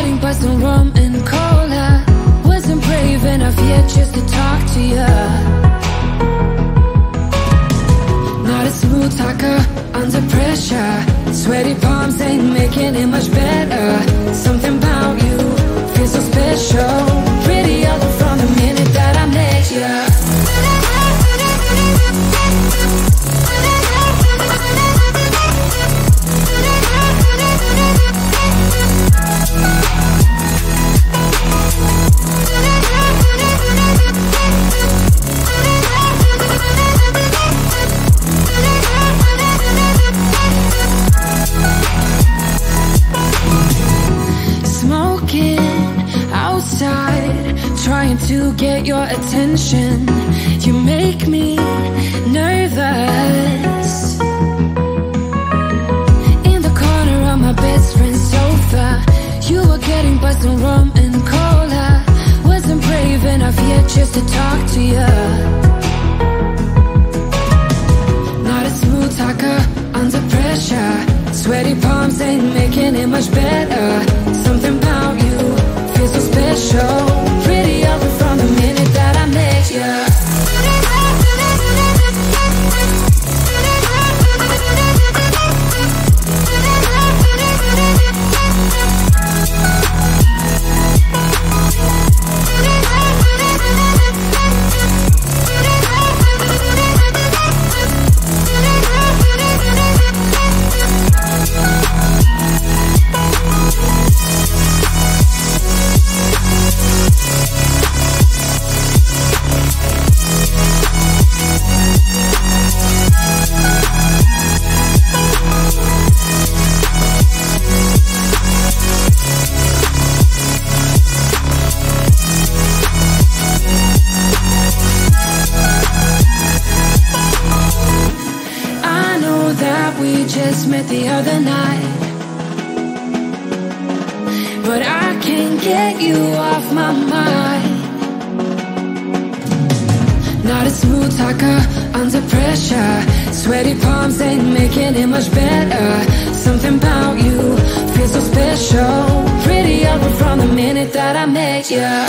getting by some rum and cola. Wasn't brave enough yet just to talk to ya. Not a smooth talker under pressure. Sweaty palms ain't making it much better. Something about you feels so special. Pretty up from the minute that I met ya. Trying to get your attention. You make me nervous. In the corner of my best friend's sofa, you were getting by some rum and cola. Wasn't brave enough yet just to talk to ya. Not a smooth talker under pressure. Sweaty palms ain't making it much better. Something about you feels so special. Pretty up from the minute that I met ya. Just met the other night, but I can't get you off my mind. Not a smooth talker under pressure. Sweaty palms ain't making it much better. Something about you feels so special. Pretty up from the minute that I met ya.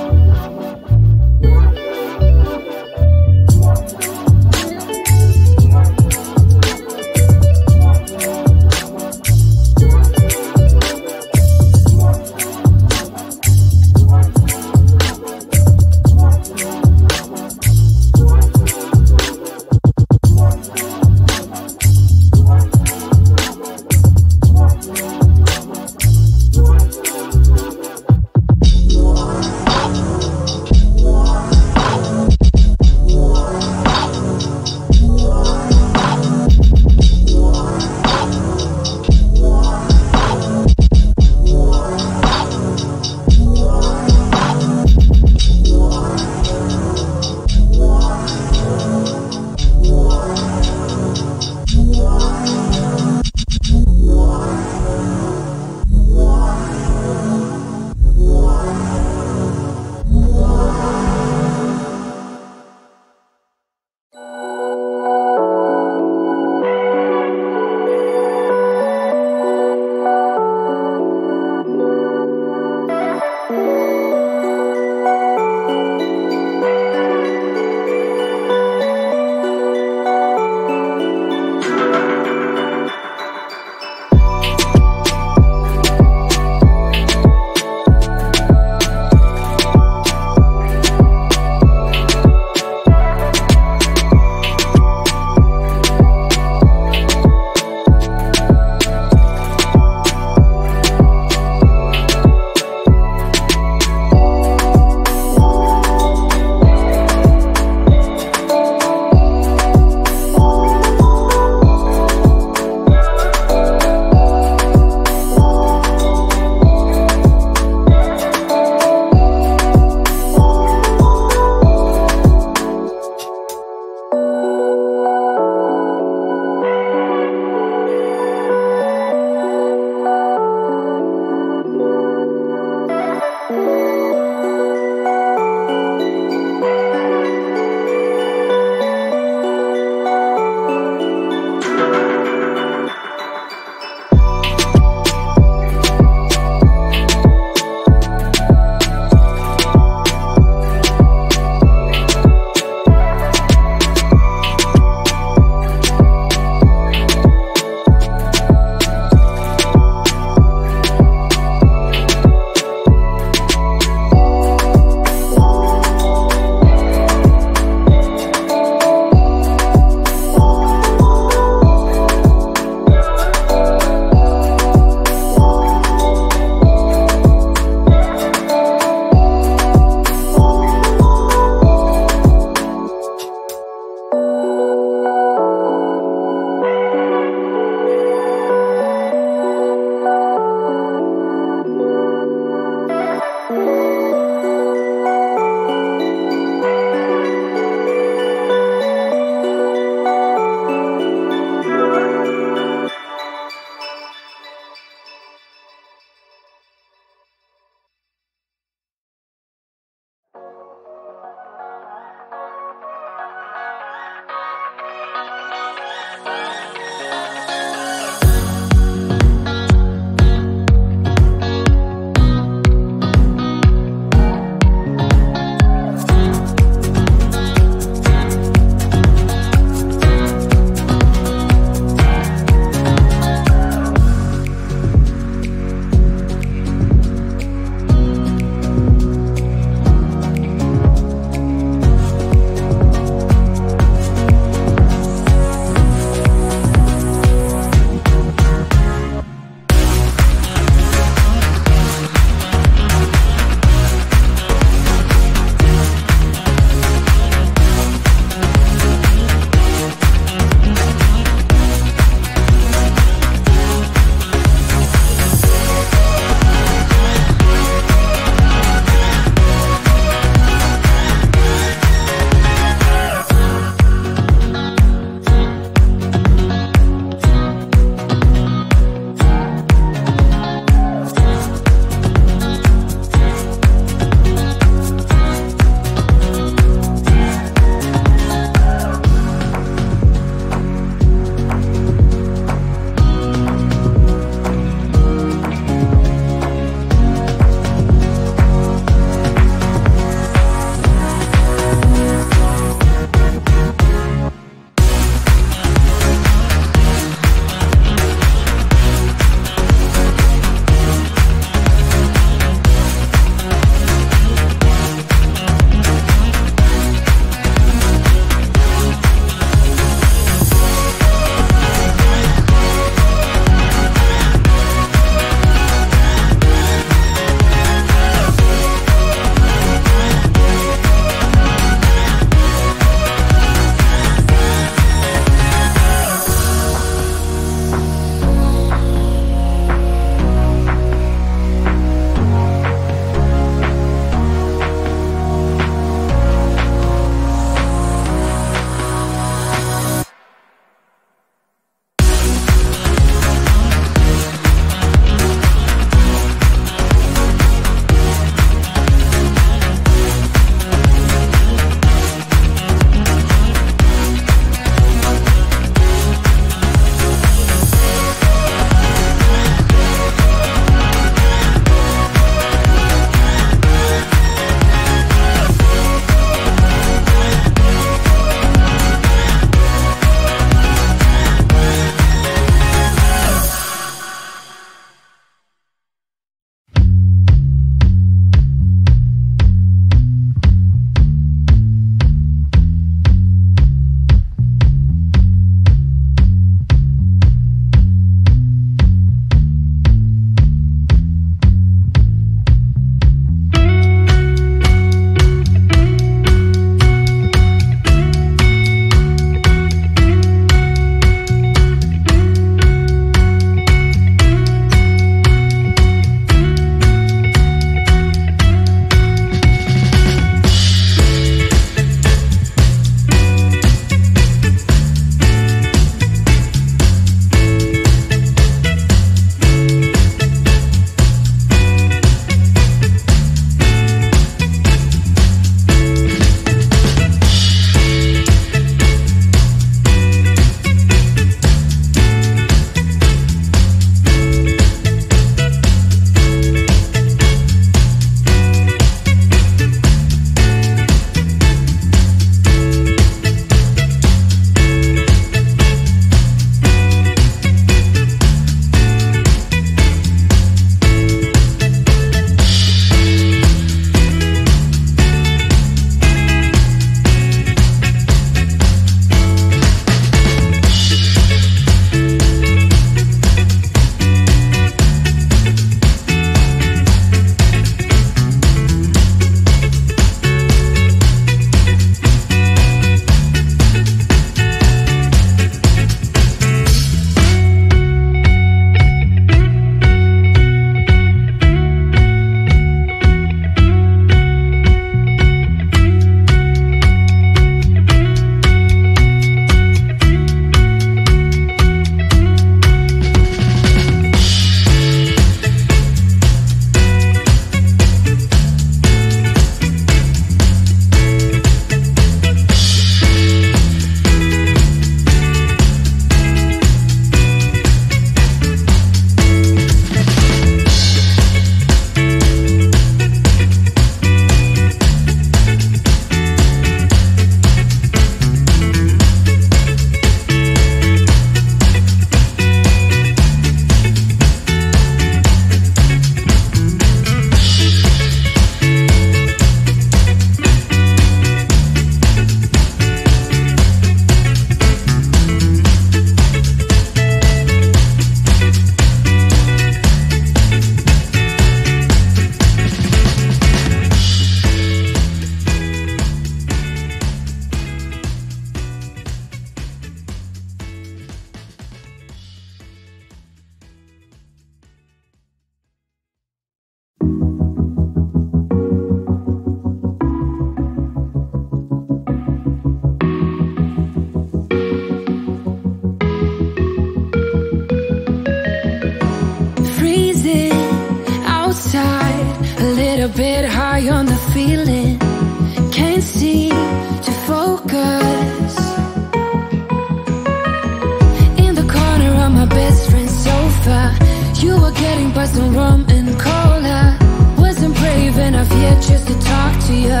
to you.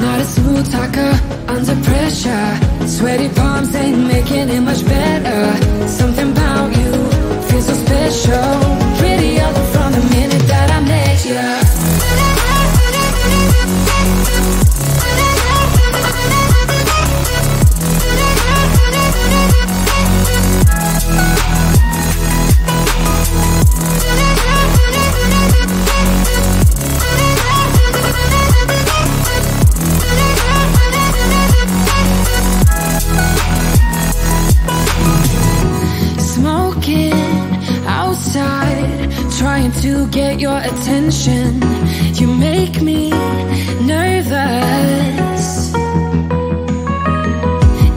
Not a smooth talker under pressure. Sweaty palms ain't making it much better. Something about you feels so special. Prettier from the minute that I met you. Trying to get your attention. You make me nervous.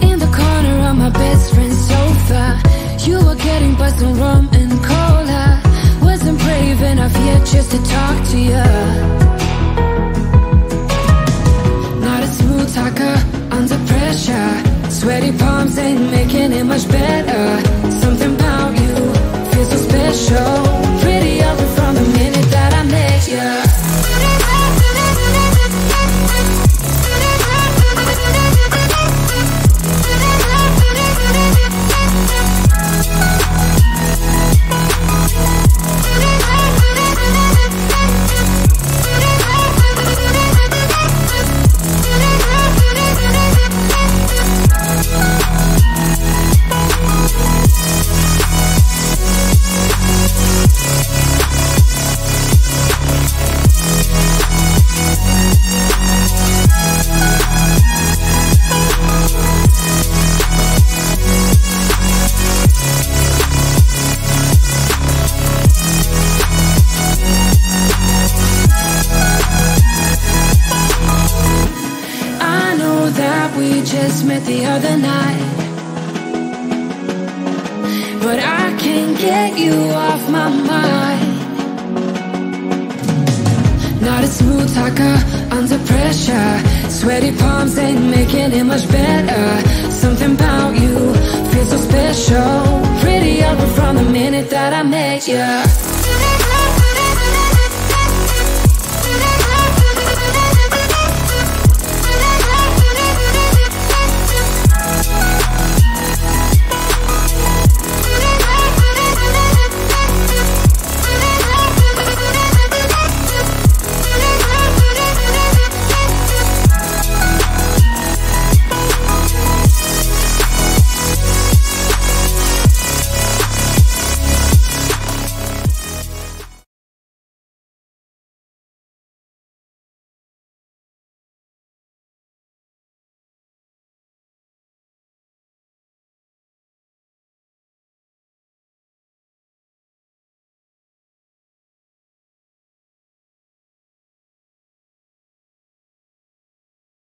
In the corner of my best friend's sofa, you were getting buzzed on rum and cola. Wasn't brave enough yet just to talk to you. Not a smooth talker under pressure. Sweaty palms ain't making it much better. Something about you feels so special. Prettier from the minute that I met you. Just met the other night, but I can't get you off my mind. Not a smooth talker under pressure. Sweaty palms ain't making it much better. Something about you feels so special. Prettier from the minute that I met you.